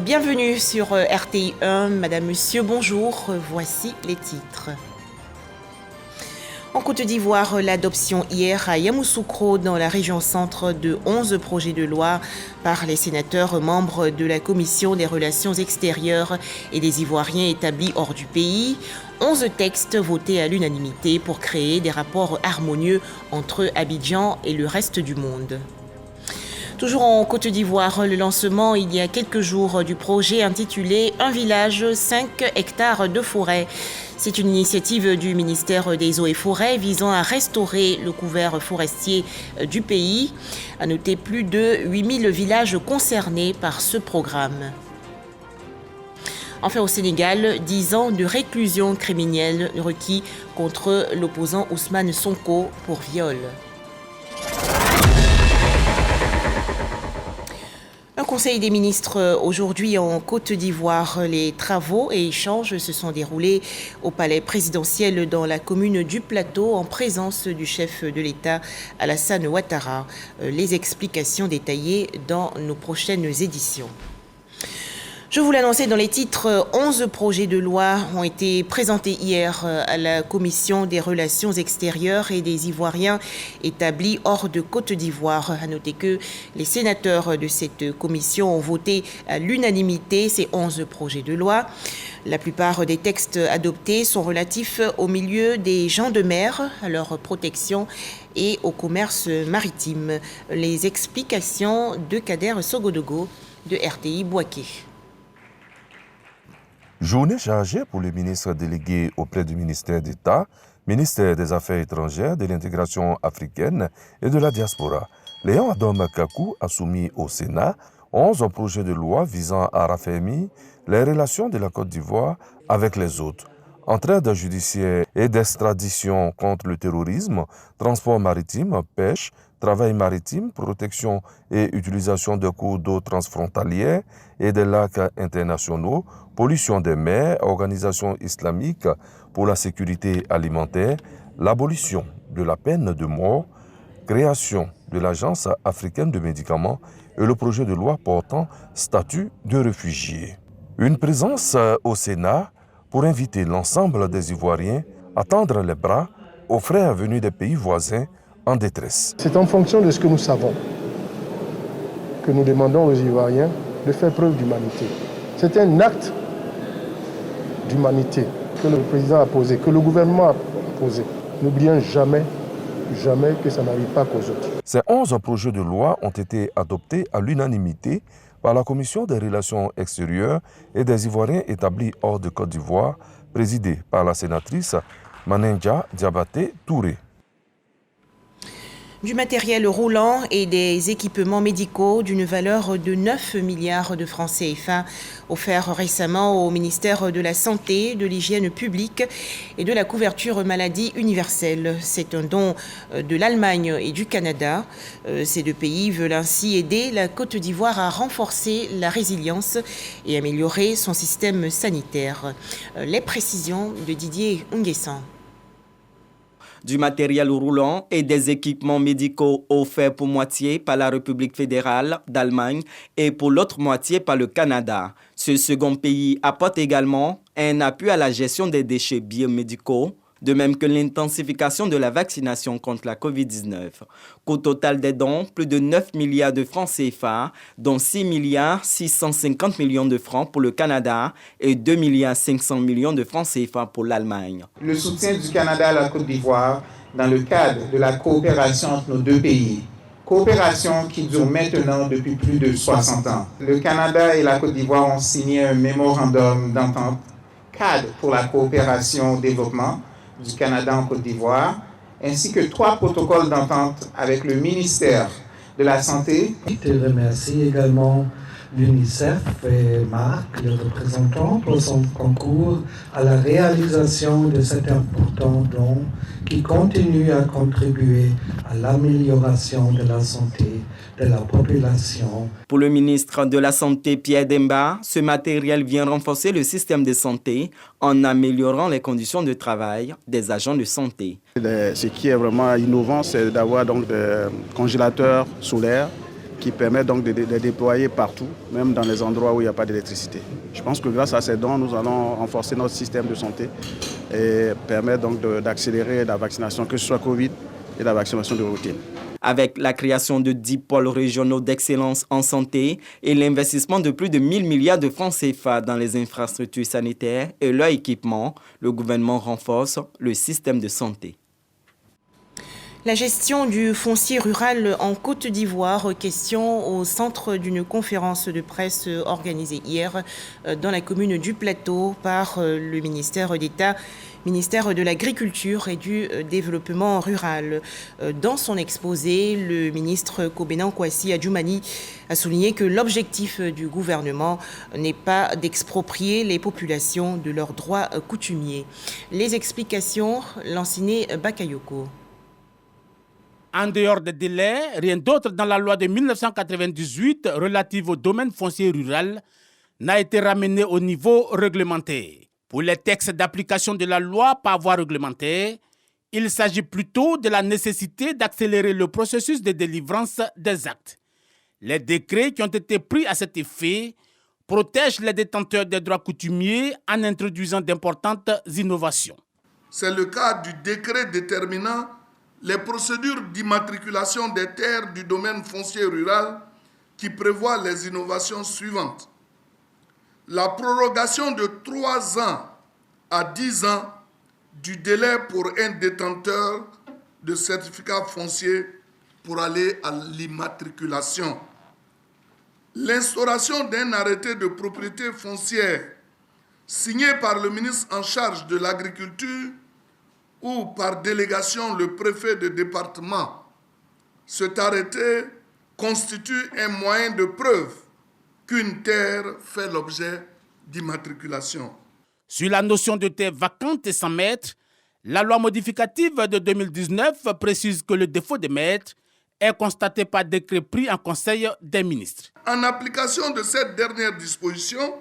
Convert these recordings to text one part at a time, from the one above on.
Bienvenue sur RTI 1. Madame, Monsieur, bonjour. Voici les titres. En Côte d'Ivoire, l'adoption hier à Yamoussoukro, dans la région centre, de 11 projets de loi par les sénateurs membres de la Commission des relations extérieures et des Ivoiriens établis hors du pays. 11 textes votés à l'unanimité pour créer des rapports harmonieux entre Abidjan et le reste du monde. Toujours en Côte d'Ivoire, le lancement il y a quelques jours du projet intitulé « Un village, 5 hectares de forêt ». C'est une initiative du ministère des Eaux et Forêts visant à restaurer le couvert forestier du pays. À noter plus de 8000 villages concernés par ce programme. Enfin, au Sénégal, 10 ans de réclusion criminelle requis contre l'opposant Ousmane Sonko pour viol. Un conseil des ministres aujourd'hui en Côte d'Ivoire. Les travaux et échanges se sont déroulés au palais présidentiel dans la commune du Plateau en présence du chef de l'État Alassane Ouattara. Les explications détaillées dans nos prochaines éditions. Je vous l'annonçais dans les titres, 11 projets de loi ont été présentés hier à la Commission des relations extérieures et des Ivoiriens établis hors de Côte d'Ivoire. À noter que les sénateurs de cette commission ont voté à l'unanimité ces 11 projets de loi. La plupart des textes adoptés sont relatifs au milieu des gens de mer, à leur protection et au commerce maritime. Les explications de Kader Sogodogo de RTI Bouaké. Journée chargée pour le ministre délégué auprès du ministère d'État, ministère des Affaires étrangères, de l'intégration africaine et de la diaspora. Léon Adom Kakou a soumis au Sénat 11 projets de loi visant à raffermir les relations de la Côte d'Ivoire avec les autres. Entraide judiciaire et d'extradition contre le terrorisme, transport maritime, pêche, travail maritime, protection et utilisation des cours d'eau transfrontalières et des lacs internationaux, pollution des mers, organisation islamique pour la sécurité alimentaire, l'abolition de la peine de mort, création de l'Agence africaine de médicaments et le projet de loi portant statut de réfugié. Une présence au Sénat pour inviter l'ensemble des Ivoiriens à tendre les bras aux frères venus des pays voisins en détresse. C'est en fonction de ce que nous savons que nous demandons aux Ivoiriens de faire preuve d'humanité. C'est un acte d'humanité que le président a posé, que le gouvernement a posé. N'oublions jamais que ça n'arrive pas qu'aux autres. Ces 11 projets de loi ont été adoptés à l'unanimité par la Commission des relations extérieures et des Ivoiriens établis hors de Côte d'Ivoire, présidée par la sénatrice Manenja Diabaté Touré. Du matériel roulant et des équipements médicaux d'une valeur de 9 milliards de francs CFA offerts récemment au ministère de la Santé, de l'Hygiène publique et de la couverture maladie universelle. C'est un don de l'Allemagne et du Canada. Ces deux pays veulent ainsi aider la Côte d'Ivoire à renforcer la résilience et améliorer son système sanitaire. Les précisions de Didier Nguessan. Du matériel roulant et des équipements médicaux offerts pour moitié par la République fédérale d'Allemagne et pour l'autre moitié par le Canada. Ce second pays apporte également un appui à la gestion des déchets biomédicaux, de même que l'intensification de la vaccination contre la COVID-19. Qu'au total des dons, plus de 9 milliards de francs CFA, dont 6 milliards 650 millions de francs pour le Canada et 2 milliards 500 millions de francs CFA pour l'Allemagne. Le soutien du Canada à la Côte d'Ivoire dans le cadre de la coopération entre nos deux pays. Coopération qui dure maintenant depuis plus de 60 ans. Le Canada et la Côte d'Ivoire ont signé un mémorandum d'entente cadre pour la coopération au développement du Canada en Côte d'Ivoire, ainsi que 3 protocoles d'entente avec le ministère de la Santé. Je remercie également l'UNICEF et Marc, le représentant, pour son concours à la réalisation de cet important don qui continue à contribuer à l'amélioration de la santé de la population. Pour le ministre de la Santé, Pierre Demba, ce matériel vient renforcer le système de santé en améliorant les conditions de travail des agents de santé. Ce qui est vraiment innovant, c'est d'avoir donc des congélateurs solaires qui permet donc de déployer partout, même dans les endroits où il n'y a pas d'électricité. Je pense que grâce à ces dons, nous allons renforcer notre système de santé et permettre donc d'accélérer la vaccination, que ce soit Covid et la vaccination de routine. Avec la création de 10 pôles régionaux d'excellence en santé et l'investissement de plus de 1000 milliards de francs CFA dans les infrastructures sanitaires et leur équipement, le gouvernement renforce le système de santé. La gestion du foncier rural en Côte d'Ivoire, question au centre d'une conférence de presse organisée hier dans la commune du Plateau par le ministère d'État, ministère de l'Agriculture et du Développement rural. Dans son exposé, le ministre Kobena Kwasi Adjoumani a souligné que l'objectif du gouvernement n'est pas d'exproprier les populations de leurs droits coutumiers. Les explications, Lanciné Bakayoko. En dehors des délais, rien d'autre dans la loi de 1998 relative au domaine foncier rural n'a été ramené au niveau réglementaire. Pour les textes d'application de la loi par voie réglementaire, il s'agit plutôt de la nécessité d'accélérer le processus de délivrance des actes. Les décrets qui ont été pris à cet effet protègent les détenteurs des droits coutumiers en introduisant d'importantes innovations. C'est le cas du décret déterminant les procédures d'immatriculation des terres du domaine foncier rural qui prévoit les innovations suivantes. La prorogation de 3 ans à 10 ans du délai pour un détenteur de certificat foncier pour aller à l'immatriculation. L'instauration d'un arrêté de propriété foncière signé par le ministre en charge de l'Agriculture ou par délégation le préfet de département. Cet arrêté constitue un moyen de preuve qu'une terre fait l'objet d'immatriculation. Sur la notion de terre vacante et sans maître, la loi modificative de 2019 précise que le défaut de maître est constaté par décret pris en Conseil des ministres. En application de cette dernière disposition,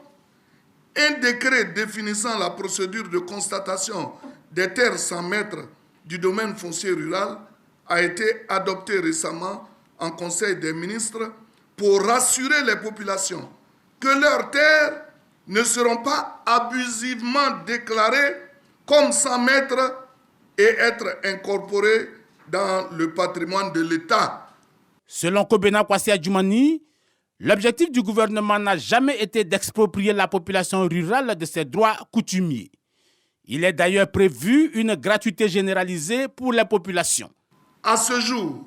un décret définissant la procédure de constatation des terres sans maître du domaine foncier rural a été adopté récemment en Conseil des ministres pour rassurer les populations que leurs terres ne seront pas abusivement déclarées comme sans maître et être incorporées dans le patrimoine de l'État. Selon Kobena Kwasi Adjoumani, l'objectif du gouvernement n'a jamais été d'exproprier la population rurale de ses droits coutumiers. Il est d'ailleurs prévu une gratuité généralisée pour les populations. À ce jour,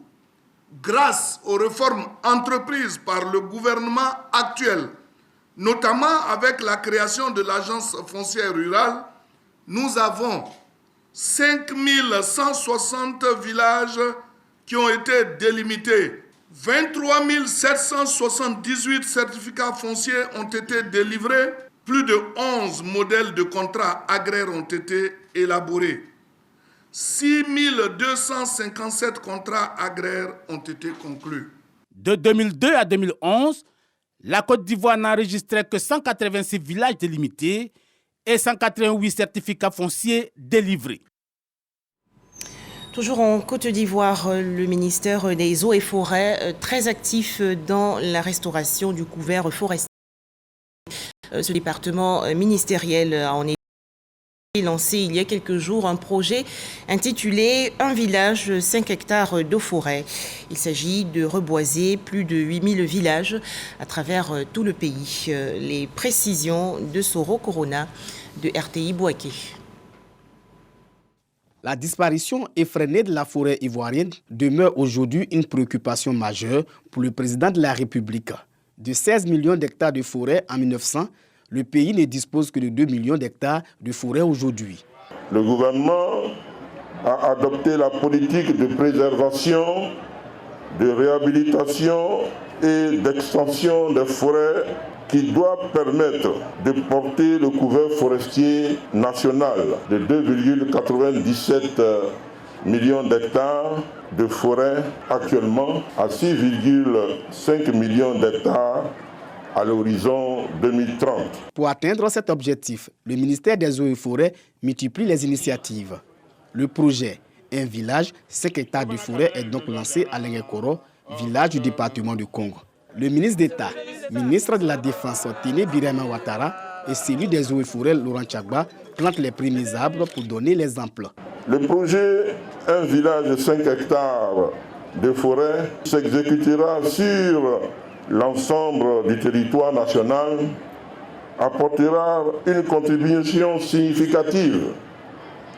grâce aux réformes entreprises par le gouvernement actuel, notamment avec la création de l'agence foncière rurale, nous avons 5160 villages qui ont été délimités. 23 778 certificats fonciers ont été délivrés. Plus de 11 modèles de contrats agraires ont été élaborés. 6 257 contrats agraires ont été conclus. De 2002 à 2011, la Côte d'Ivoire n'a enregistré que 186 villages délimités et 188 certificats fonciers délivrés. Toujours en Côte d'Ivoire, le ministère des Eaux et Forêts, très actif dans la restauration du couvert forestier. Ce département ministériel a en effet lancé il y a quelques jours un projet intitulé « Un village, 5 hectares de forêt ». Il s'agit de reboiser plus de 8000 villages à travers tout le pays. Les précisions de Soro Corona de RTI Bouaké. La disparition effrénée de la forêt ivoirienne demeure aujourd'hui une préoccupation majeure pour le président de la République. De 16 millions d'hectares de forêt en 1900, le pays ne dispose que de 2 millions d'hectares de forêt aujourd'hui. Le gouvernement a adopté la politique de préservation, de réhabilitation et d'extension des forêts qui doit permettre de porter le couvert forestier national de 2,97 millions d'hectares de forêt actuellement à 6,5 millions d'hectares à l'horizon 2030. Pour atteindre cet objectif, le ministère des Eaux et Forêts multiplie les initiatives. Le projet Un village, 5 hectares de forêt est donc lancé à Lenguekoro village du département du Congo. Le ministre d'État, ministre de la Défense Téné Birahima Ouattara et celui des eaux et forêts Laurent Tchagba plantent les premiers arbres pour donner l'exemple. Le projet Un village de 5 hectares de forêt s'exécutera sur l'ensemble du territoire national, apportera une contribution significative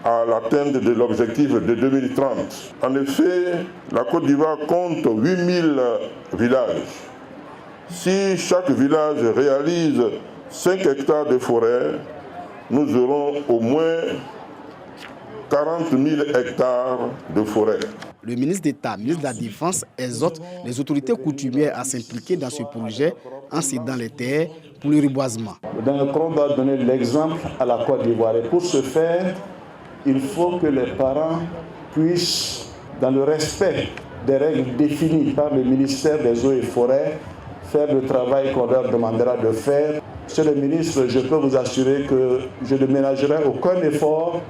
à l'atteinte de l'objectif de 2030. En effet, la Côte d'Ivoire compte 8000 villages. Si chaque village réalise 5 hectares de forêt, nous aurons au moins 40 000 hectares de forêt. Le ministre d'État, ministre de la Défense, exhorte les autorités coutumières à s'impliquer dans ce projet en cédant les terres pour le reboisement. Dans le on doit donner l'exemple à la Côte d'Ivoire. Et pour ce faire, il faut que les parents puissent, dans le respect des règles définies par le ministère des Eaux et Forêts, faire le travail qu'on leur demandera de faire. Monsieur le ministre, je peux vous assurer que je ne ménagerai aucun effort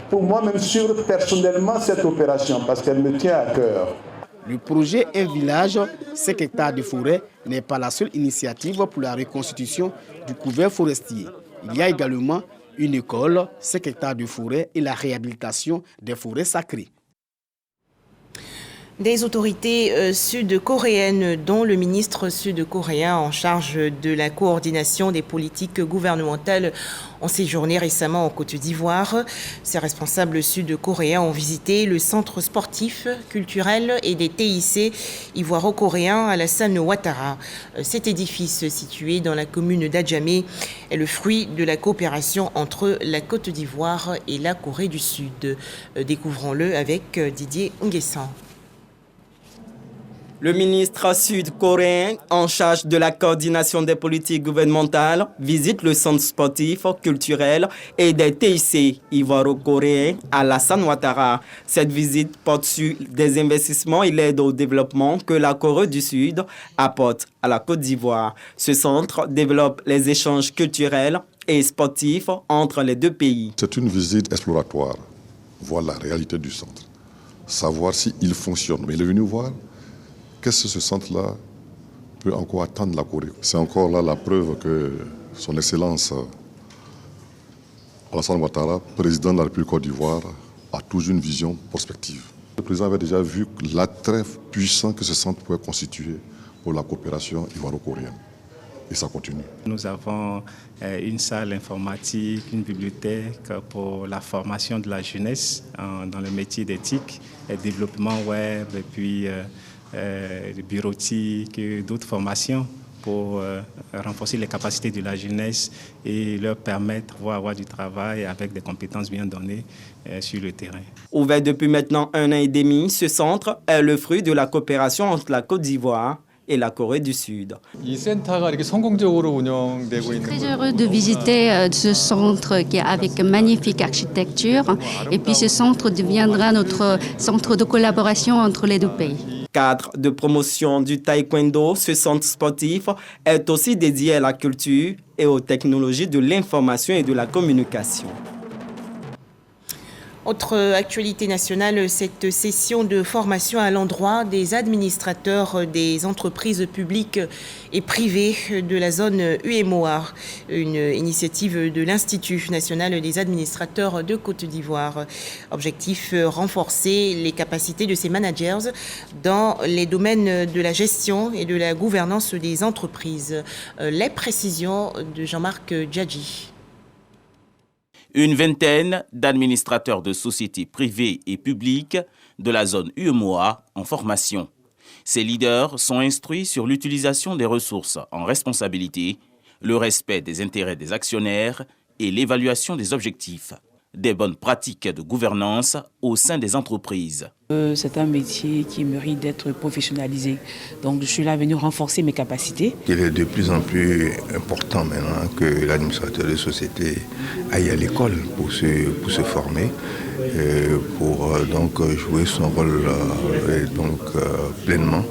pour moi-même suivre personnellement cette opération parce qu'elle me tient à cœur. Le projet Un village, 5 hectares de forêt n'est pas la seule initiative pour la reconstitution du couvert forestier. Il y a également une école, 5 hectares de forêt et la réhabilitation des forêts sacrées. Des autorités sud-coréennes, dont le ministre sud-coréen en charge de la coordination des politiques gouvernementales, ont séjourné récemment en Côte d'Ivoire. Ces responsables sud-coréens ont visité le centre sportif, culturel et des TIC ivoiro-coréens Alassane Ouattara. Cet édifice situé dans la commune d'Adjamé est le fruit de la coopération entre la Côte d'Ivoire et la Corée du Sud. Découvrons-le avec Didier Nguessan. Le ministre sud-coréen en charge de la coordination des politiques gouvernementales visite le centre sportif, culturel et des TIC ivoiro-coréens Alassane Ouattara. Cette visite porte sur des investissements et l'aide au développement que la Corée du Sud apporte à la Côte d'Ivoire. Ce centre développe les échanges culturels et sportifs entre les deux pays. C'est une visite exploratoire, voir la réalité du centre, savoir s'il fonctionne. Mais il est venu voir qu'est-ce que ce centre-là peut encore attendre la Corée. C'est encore là la preuve que son Excellence Alassane Ouattara, président de la République Côte d'Ivoire, a toujours une vision prospective. Le président avait déjà vu l'attrait puissant que ce centre pouvait constituer pour la coopération ivoiro-coréenne. Et ça continue. Nous avons une salle informatique, une bibliothèque pour la formation de la jeunesse dans le métier d'éthique, et développement web et puis bureautique et d'autres formations pour renforcer les capacités de la jeunesse et leur permettre d'avoir du travail avec des compétences bien données sur le terrain. Ouvert depuis maintenant 1 an et demi, ce centre est le fruit de la coopération entre la Côte d'Ivoire et la Corée du Sud. Je suis très heureux de visiter ce centre qui est avec une magnifique architecture et puis ce centre deviendra notre centre de collaboration entre les deux pays. Cadre de promotion du taekwondo, ce centre sportif est aussi dédié à la culture et aux technologies de l'information et de la communication. Autre actualité nationale, cette session de formation à l'endroit des administrateurs des entreprises publiques et privées de la zone UEMOA, une initiative de l'Institut national des administrateurs de Côte d'Ivoire. Objectif, renforcer les capacités de ces managers dans les domaines de la gestion et de la gouvernance des entreprises. Les précisions de Jean-Marc Djadji. Une vingtaine d'administrateurs de sociétés privées et publiques de la zone UEMOA en formation. Ces leaders sont instruits sur l'utilisation des ressources en responsabilité, le respect des intérêts des actionnaires et l'évaluation des objectifs. Des bonnes pratiques de gouvernance au sein des entreprises. C'est un métier qui mérite d'être professionnalisé. Donc je suis là venu renforcer mes capacités. Il est de plus en plus important maintenant que l'administrateur de société aille à l'école pour se former, pour donc jouer son rôle pleinement.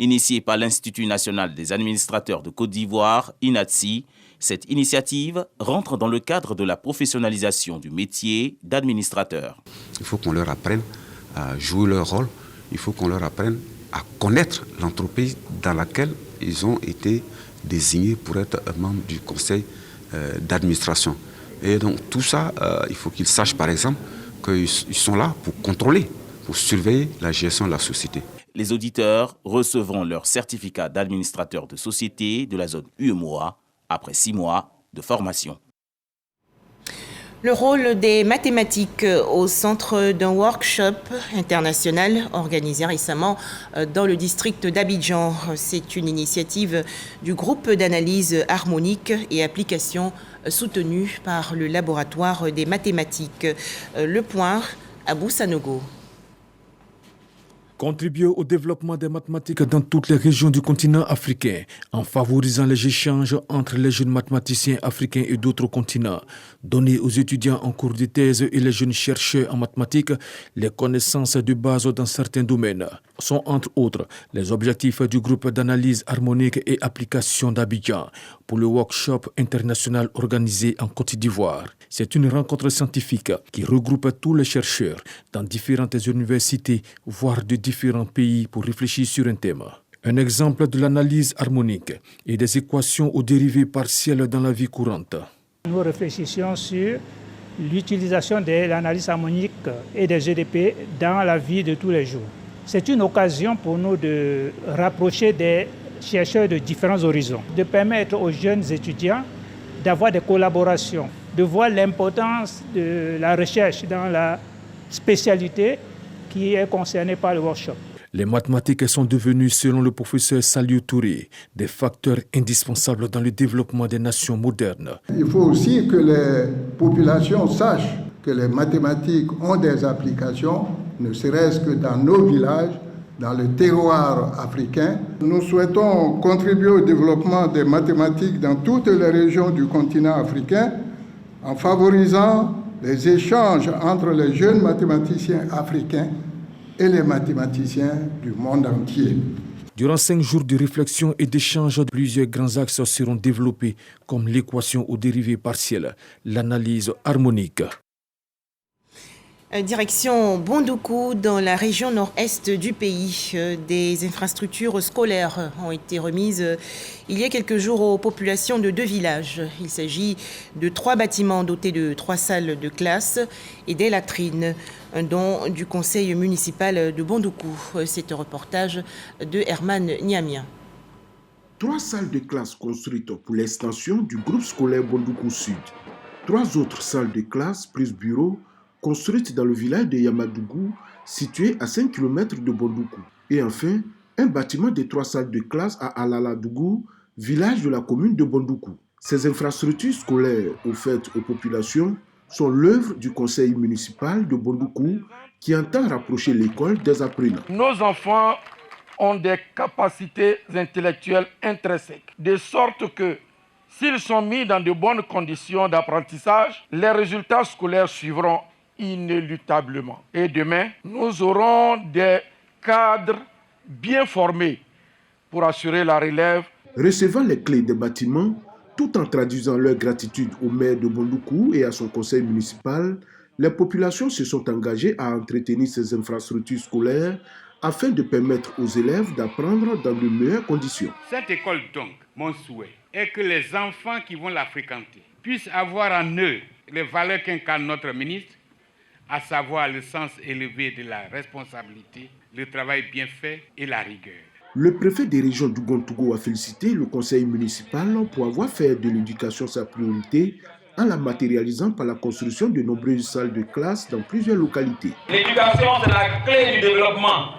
Initiée par l'Institut national des administrateurs de Côte d'Ivoire, INATSI, cette initiative rentre dans le cadre de la professionnalisation du métier d'administrateur. Il faut qu'on leur apprenne à jouer leur rôle, il faut qu'on leur apprenne à connaître l'entreprise dans laquelle ils ont été désignés pour être membres du conseil d'administration. Et donc tout ça, il faut qu'ils sachent par exemple qu'ils sont là pour contrôler, pour surveiller la gestion de la société. Les auditeurs recevront leur certificat d'administrateur de société de la zone UEMOA après 6 mois de formation. Le rôle des mathématiques au centre d'un workshop international organisé récemment dans le district d'Abidjan. C'est une initiative du groupe d'analyse harmonique et application soutenue par le laboratoire des mathématiques. Le point, Abou Sanogo. Contribuer au développement des mathématiques dans toutes les régions du continent africain en favorisant les échanges entre les jeunes mathématiciens africains et d'autres continents. Donner aux étudiants en cours de thèse et les jeunes chercheurs en mathématiques les connaissances de base dans certains domaines sont entre autres les objectifs du groupe d'analyse harmonique et application d'Abidjan pour le workshop international organisé en Côte d'Ivoire. C'est une rencontre scientifique qui regroupe tous les chercheurs dans différentes universités, voire de différents pays pour réfléchir sur un thème. Un exemple de l'analyse harmonique et des équations aux dérivées partielles dans la vie courante. Nous réfléchissons sur l'utilisation de l'analyse harmonique et des EDP dans la vie de tous les jours. C'est une occasion pour nous de rapprocher des chercheurs de différents horizons, de permettre aux jeunes étudiants d'avoir des collaborations, de voir l'importance de la recherche dans la spécialité qui est concernée par le workshop. Les mathématiques sont devenues, selon le professeur Saliou Touré, des facteurs indispensables dans le développement des nations modernes. Il faut aussi que les populations sachent que les mathématiques ont des applications, ne serait-ce que dans nos villages, dans le terroir africain. Nous souhaitons contribuer au développement des mathématiques dans toutes les régions du continent africain en favorisant les échanges entre les jeunes mathématiciens africains et les mathématiciens du monde entier. Durant 5 jours de réflexion et d'échange, plusieurs grands axes seront développés comme l'équation aux dérivées partielles, l'analyse harmonique. Direction Bondoukou, dans la région nord-est du pays. Des infrastructures scolaires ont été remises il y a quelques jours aux populations de 2 villages. Il s'agit de 3 bâtiments dotés de 3 salles de classe et des latrines, un don du conseil municipal de Bondoukou. C'est un reportage de Herman Niamien. 3 salles de classe construites pour l'extension du groupe scolaire Bondoukou Sud. 3 autres salles de classe plus bureaux construite dans le village de Yamadougou, situé à 5 km de Bondoukou. Et enfin, un bâtiment de 3 salles de classe à Alaladougou, village de la commune de Bondoukou. Ces infrastructures scolaires offertes aux populations sont l'œuvre du conseil municipal de Bondoukou qui entend rapprocher l'école des apprenants. Nos enfants ont des capacités intellectuelles intrinsèques, de sorte que s'ils sont mis dans de bonnes conditions d'apprentissage, les résultats scolaires suivront inéluctablement. Et demain, nous aurons des cadres bien formés pour assurer la relève. Recevant les clés des bâtiments, tout en traduisant leur gratitude au maire de Bondoukou et à son conseil municipal, les populations se sont engagées à entretenir ces infrastructures scolaires afin de permettre aux élèves d'apprendre dans de meilleures conditions. Cette école donc, mon souhait est que les enfants qui vont la fréquenter puissent avoir en eux les valeurs qu'incarne notre ministre, à savoir le sens élevé de la responsabilité, le travail bien fait et la rigueur. Le préfet des régions du Gontougou a félicité le conseil municipal pour avoir fait de l'éducation sa priorité en la matérialisant par la construction de nombreuses salles de classe dans plusieurs localités. L'éducation, c'est la clé du développement.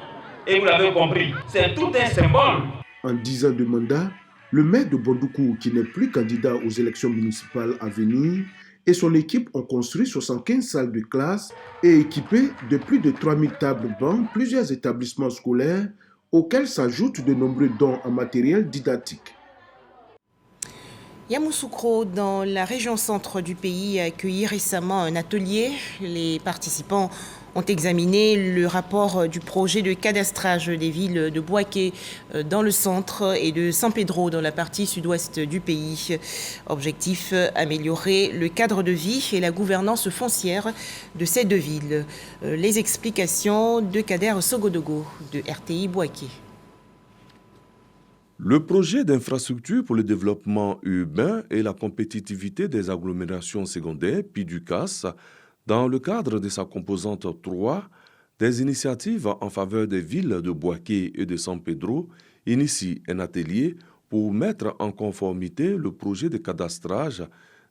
Et vous l'avez compris, c'est tout un symbole. En 10 ans de mandat, le maire de Bondoukou, qui n'est plus candidat aux élections municipales à venir, et son équipe ont construit 75 salles de classe et équipé de plus de 3000 tables bancs plusieurs établissements scolaires auxquels s'ajoutent de nombreux dons en matériel didactique. Yamoussoukro, dans la région centre du pays, a accueilli récemment un atelier. Les participants ont examiné le rapport du projet de cadastrage des villes de Bouaké dans le centre et de San Pedro dans la partie sud-ouest du pays. Objectif, améliorer le cadre de vie et la gouvernance foncière de ces 2 villes. Les explications de Kader Sogodogo de RTI Bouaké. Le projet d'infrastructure pour le développement urbain et la compétitivité des agglomérations secondaires, PIDUCAS, dans le cadre de sa composante 3, des initiatives en faveur des villes de Bouaké et de San Pedro, initie un atelier pour mettre en conformité le projet de cadastrage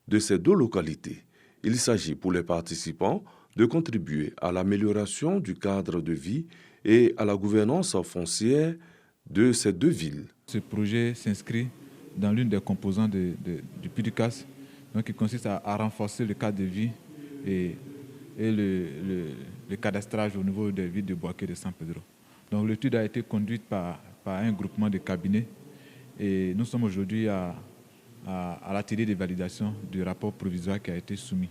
de ces deux localités. Il s'agit pour les participants de contribuer à l'amélioration du cadre de vie et à la gouvernance foncière de ces deux villes. Ce projet s'inscrit dans l'une des composantes du PIDUCAS, donc qui consiste à renforcer le cadre de vie et le cadastrage au niveau des villes de Bouaké et de San Pedro. Donc l'étude a été conduite par un groupement de cabinets et nous sommes aujourd'hui à l'atelier de validation du rapport provisoire qui a été soumis.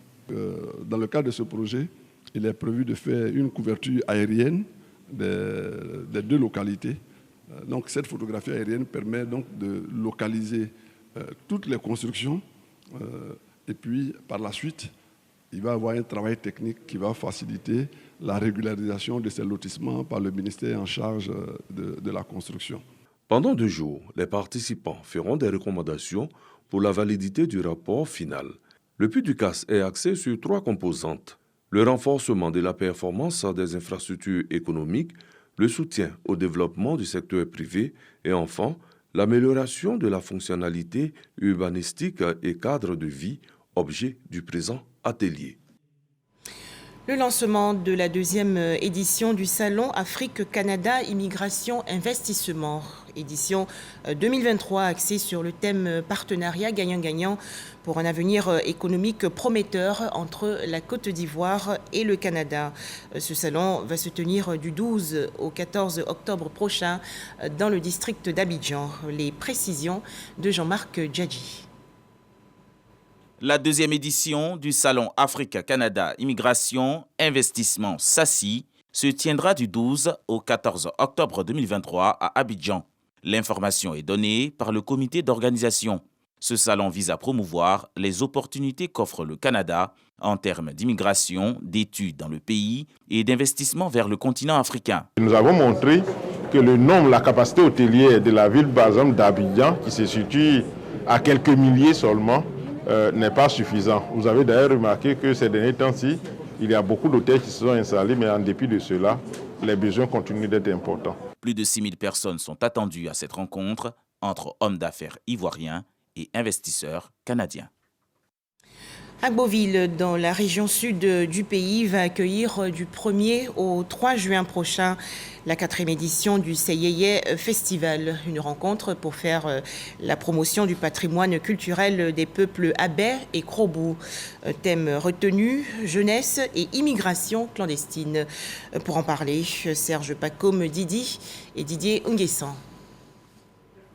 Dans le cadre de ce projet, il est prévu de faire une couverture aérienne des deux localités. Donc cette photographie aérienne permet donc de localiser toutes les constructions et puis par la suite, il va y avoir un travail technique qui va faciliter la régularisation de ces lotissements par le ministère en charge de la construction. Pendant 2 jours, les participants feront des recommandations pour la validité du rapport final. Le PIDUCAS est axé sur 3 composantes: le renforcement de la performance des infrastructures économiques, le soutien au développement du secteur privé et enfin, l'amélioration de la fonctionnalité urbanistique et cadre de vie, objet du présent atelier. Le lancement de la 2e édition du Salon Afrique-Canada Immigration Investissement, édition 2023 axée sur le thème partenariat gagnant-gagnant pour un avenir économique prometteur entre la Côte d'Ivoire et le Canada. Ce salon va se tenir du 12 au 14 octobre prochain dans le district d'Abidjan. Les précisions de Jean-Marc Djadji. La 2e édition du Salon Afrique-Canada Immigration Investissement SACI se tiendra du 12 au 14 octobre 2023 à Abidjan. L'information est donnée par le comité d'organisation. Ce salon vise à promouvoir les opportunités qu'offre le Canada en termes d'immigration, d'études dans le pays et d'investissement vers le continent africain. Nous avons montré que le nombre, la capacité hôtelière de la ville par exemple d'Abidjan, qui se situe à quelques milliers seulement, n'est pas suffisant. Vous avez d'ailleurs remarqué que ces derniers temps-ci, il y a beaucoup d'hôtels qui se sont installés, mais en dépit de cela, les besoins continuent d'être importants. Plus de 6000 personnes sont attendues à cette rencontre entre hommes d'affaires ivoiriens et investisseurs canadiens. Agboville, dans la région sud du pays, va accueillir du 1er au 3 juin prochain la 4e édition du Seyeye Festival. Une rencontre pour faire la promotion du patrimoine culturel des peuples Abé et Krobou. Thème retenu, jeunesse et immigration clandestine. Pour en parler, Serge Pacôme Didi et Didier Nguessan.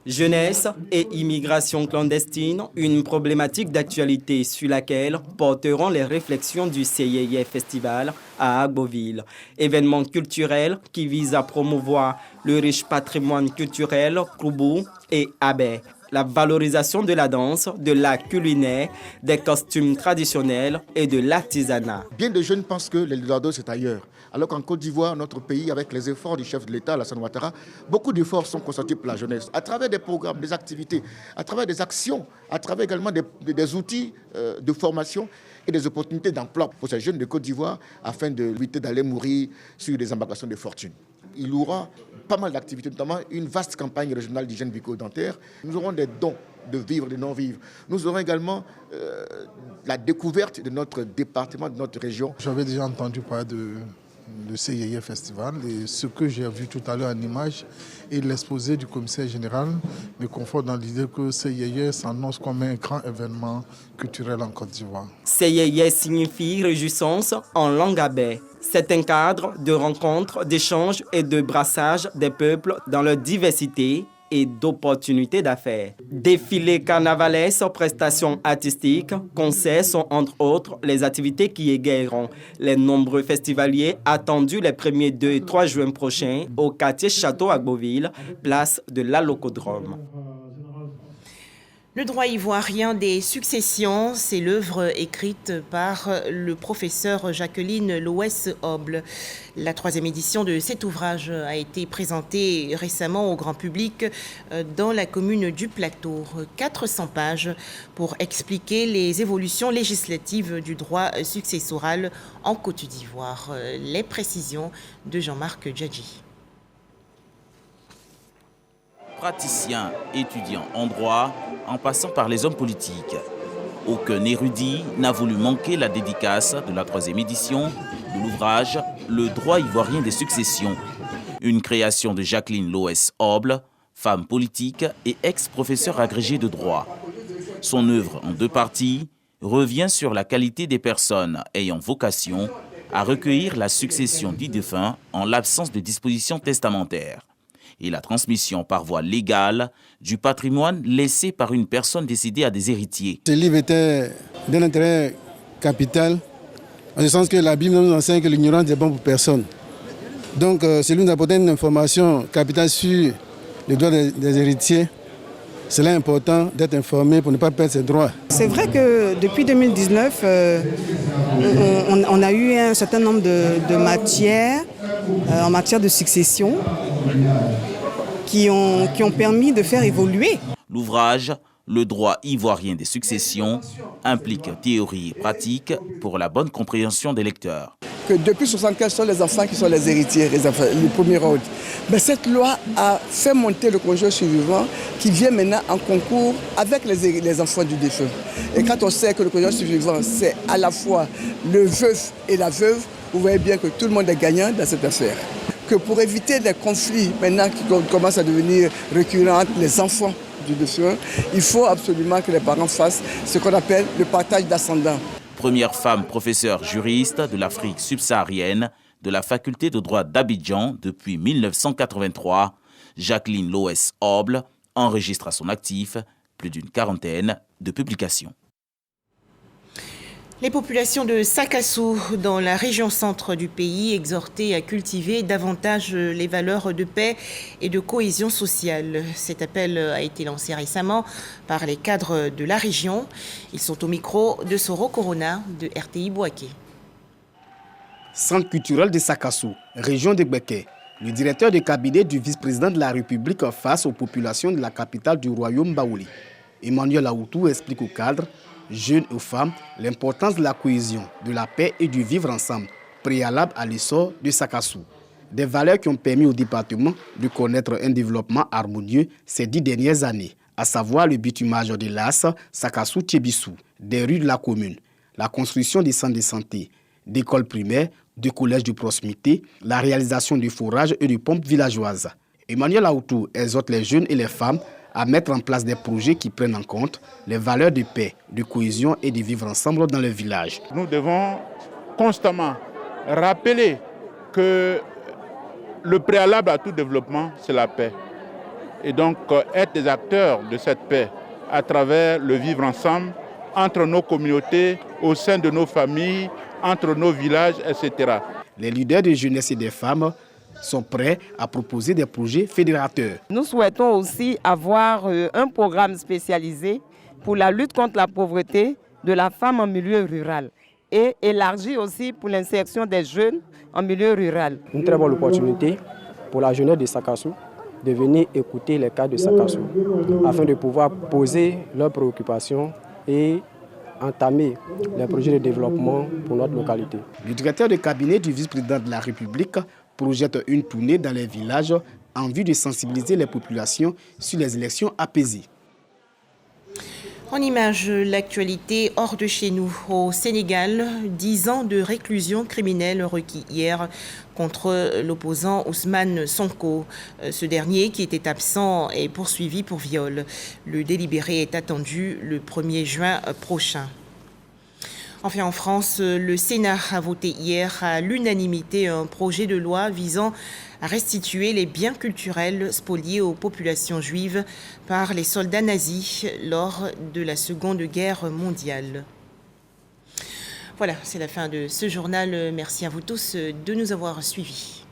Jeunesse et immigration clandestine, une problématique d'actualité sur laquelle porteront les réflexions du Seyeye Festival à Agboville. Événement culturel qui vise à promouvoir le riche patrimoine culturel Krobou et Abé. La valorisation de la danse, de l'art culinaire, des costumes traditionnels et de l'artisanat. Bien de jeunes pensent que l'Eldorado c'est ailleurs. Alors qu'en Côte d'Ivoire, notre pays, avec les efforts du chef de l'État, Alassane Ouattara, beaucoup d'efforts sont consentis pour la jeunesse, à travers des programmes, des activités, à travers des actions, à travers également des outils de formation et des opportunités d'emploi pour ces jeunes de Côte d'Ivoire, afin d'éviter d'aller mourir sur des embarcations de fortune. Il y aura pas mal d'activités, notamment une vaste campagne régionale d'hygiène bucco-dentaire. Nous aurons des dons de vivres, de non-vivres. Nous aurons également la découverte de notre département, de notre région. J'avais déjà entendu parler le Seyeye Festival et ce que j'ai vu tout à l'heure en image et l'exposé du commissaire général me conforte dans l'idée que Seyeye s'annonce comme un grand événement culturel en Côte d'Ivoire. Seyeye signifie réjouissance en langue abé. C'est un cadre de rencontres, d'échanges et de brassage des peuples dans leur diversité et d'opportunités d'affaires. Défilés carnavalesques, prestations artistiques, concerts sont entre autres les activités qui égayeront les nombreux festivaliers attendus les 1er, 2 et 3 juin prochains au quartier Château Agboville, place de l'Allocodrome. Le droit ivoirien des successions, c'est l'œuvre écrite par le professeur Jacqueline Loès-Oble. La 3e édition de cet ouvrage a été présentée récemment au grand public dans la commune du Plateau. 400 pages pour expliquer les évolutions législatives du droit successoral en Côte d'Ivoire. Les précisions de Jean-Marc Djadji. Praticiens, étudiants en droit, en passant par les hommes politiques. Aucun érudit n'a voulu manquer la dédicace de la 3e édition de l'ouvrage « Le droit ivoirien des successions », une création de Jacqueline Loès-Oble, femme politique et ex-professeure agrégée de droit. Son œuvre en 2 parties revient sur la qualité des personnes ayant vocation à recueillir la succession du défunt en l'absence de dispositions testamentaires et la transmission par voie légale du patrimoine laissé par une personne décédée à des héritiers. Ce livre était d'un intérêt capital, en ce sens que la Bible nous enseigne que l'ignorance n'est bon pour personne. Donc, celui nous apporte une information capitale sur les droits des héritiers. C'est là important d'être informé pour ne pas perdre ses droits. C'est vrai que depuis 2019, on a eu un certain nombre de matières en matière de succession qui ont permis de faire évoluer. L'ouvrage « Le droit ivoirien des successions » implique théorie et pratique pour la bonne compréhension des lecteurs. Que depuis 1975, ce sont les enfants qui sont les héritiers, le premier ordre. Mais cette loi a fait monter le conjoint survivant qui vient maintenant en concours avec les enfants du défunt. Et quand on sait que le conjoint survivant, c'est à la fois le veuf et la veuve, vous voyez bien que tout le monde est gagnant dans cette affaire. Que pour éviter des conflits maintenant qui commencent à devenir récurrents entre les enfants du défunt, il faut absolument que les parents fassent ce qu'on appelle le partage d'ascendants. Première femme professeure juriste de l'Afrique subsaharienne de la faculté de droit d'Abidjan depuis 1983, Jacqueline Loès-Oble enregistre à son actif plus d'une 40aine de publications. Les populations de Sakassou, dans la région centre du pays, exhortées à cultiver davantage les valeurs de paix et de cohésion sociale. Cet appel a été lancé récemment par les cadres de la région. Ils sont au micro de Soro Corona de RTI Bouaké. Centre culturel de Sakassou, région de Gbeke. Le directeur de cabinet du vice-président de la République face aux populations de la capitale du royaume Baouli. Emmanuel Aoutou explique aux cadres, jeunes et aux femmes, l'importance de la cohésion, de la paix et du vivre ensemble, préalable à l'essor de Sakassou. Des valeurs qui ont permis au département de connaître un développement harmonieux ces 10 dernières années, à savoir le bitumage de l'As, Sakassou-Tchébissou, des rues de la commune, la construction des centres de santé, d'écoles primaires, de collèges de proximité, la réalisation de forages et de pompes villageoises. Emmanuel Aoutou exhorte les jeunes et les femmes à mettre en place des projets qui prennent en compte les valeurs de paix, de cohésion et de vivre ensemble dans le village. Nous devons constamment rappeler que le préalable à tout développement, c'est la paix. Et donc être des acteurs de cette paix à travers le vivre ensemble entre nos communautés, au sein de nos familles, entre nos villages, etc. Les leaders de jeunesse et des femmes sont prêts à proposer des projets fédérateurs. Nous souhaitons aussi avoir un programme spécialisé pour la lutte contre la pauvreté de la femme en milieu rural et élargi aussi pour l'insertion des jeunes en milieu rural. Une très bonne opportunité pour la jeunesse de Sakassou de venir écouter les cas de Sakassou afin de pouvoir poser leurs préoccupations et entamer les projets de développement pour notre localité. Le directeur de cabinet du vice-président de la République projette une tournée dans les villages en vue de sensibiliser les populations sur les élections apaisées. En image, l'actualité hors de chez nous. Au Sénégal, 10 ans de réclusion criminelle requis hier contre l'opposant Ousmane Sonko. Ce dernier, qui était absent, est poursuivi pour viol. Le délibéré est attendu le 1er juin prochain. Enfin, en France, le Sénat a voté hier à l'unanimité un projet de loi visant à restituer les biens culturels spoliés aux populations juives par les soldats nazis lors de la Seconde Guerre mondiale. Voilà, c'est la fin de ce journal. Merci à vous tous de nous avoir suivis.